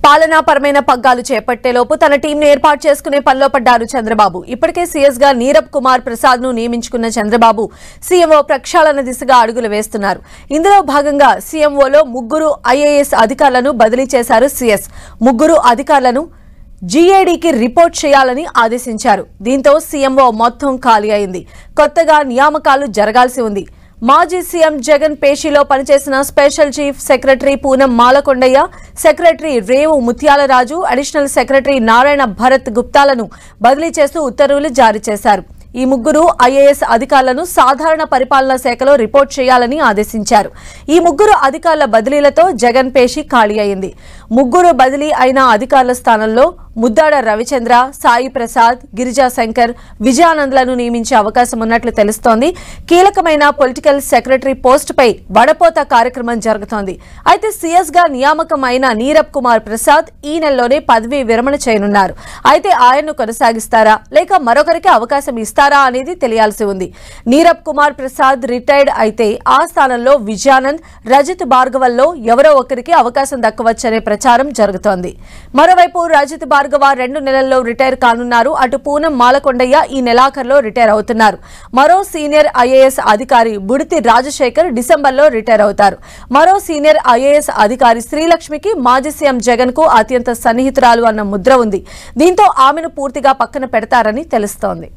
పాలనాపరమైన పగ్గాలు చేపట్టేలోపు తన టీంను ఏర్పాటు చేసుకునే పనిలో పడ్డారు చంద్రబాబు. ఇప్పటికే సీఎస్ గా నీరబ్ కుమార్ ప్రసాద్ ను నియమించుకున్న చంద్రబాబు సీఎంఓ ప్రక్షాళన దిశగా అడుగులు వేస్తున్నారు. ఇందులో భాగంగా సీఎంఓలో ముగ్గురు ఐఏఎస్ అధికారులను బదిలీ చేశారు సీఎస్. ముగ్గురు అధికారులను జీఏడీకి రిపోర్ట్ చేయాలని ఆదేశించారు. దీంతో సీఎంఓ మొత్తం ఖాళీ అయింది. కొత్తగా నియామకాలు జరగాల్సి ఉంది. మాజీ సీఎం జగన్ పేషీలో పనిచేసిన special chief secretary Poonam Malakondaiah, secretary Revu Muthyalaraju, additional secretary Narayana Bharat గుప్తాలను బదిలీ చేస్తూ ఉత్తర్వులు జారీ చేశారు. ఈ ముగ్గురు ఐఏఎస్ అధికారులను సాధారణ పరిపాలనా శాఖలో రిపోర్ట్ చేయాలని ఆదేశించారు. ఈ ముగ్గురు అధికారుల బదిలీలతో జగన్ పేషీ ఖాళీ అయింది. ముగ్గురు బదిలీ అయిన అధికారుల స్థానంలో ముద్దాడ రవిచంద్ర, సాయి ప్రసాద్, గిరిజా శంకర్, విజయానంద్లను నియమించే అవకాశం ఉన్నట్లు తెలుస్తోంది. కీలకమైన పొలిటికల్ సెక్రటరీ పోస్టుపై వడపోత కార్యక్రమం జరుగుతోంది. అయితే సీఎస్ గా నియామకం అయిన నీరబ్ కుమార్ ప్రసాద్ ఈ నెలలోనే పదవీ విరమణ చేయనున్నారు. అయితే ఆయన్ను కొనసాగిస్తారా లేక మరొకరికి అవకాశం ఇస్తారా అనేది తెలియాల్సి ఉంది. నీరబ్ కుమార్ ప్రసాద్ రిటైర్డ్ అయితే ఆ స్థానంలో విజయానంద్, రజత్ భార్గవల్లో ఎవరో ఒకరికి అవకాశం దక్కవచ్చనే ప్రచారం జరుగుతోంది. మరోవైపు రజత్ భార్గవ 2 నెలల్లో రిటైర్ కానున్నారు. అటు పూనం మాలకొండయ్య ఈ నెలాఖరులో రిటైర్ అవుతున్నారు. మరో సీనియర్ ఐఏఎస్ అధికారి బుడితి రాజశేఖర్ డిసెంబర్లో రిటైర్ అవుతారు. మరో సీనియర్ ఐఏఎస్ అధికారి శ్రీలక్ష్మికి మాజీ సీఎం జగన్ కు అత్యంత సన్నిహితురాలు అన్న ముద్ర ఉంది. దీంతో ఆమెను పూర్తిగా పక్కన పెడతారని తెలుస్తోంది.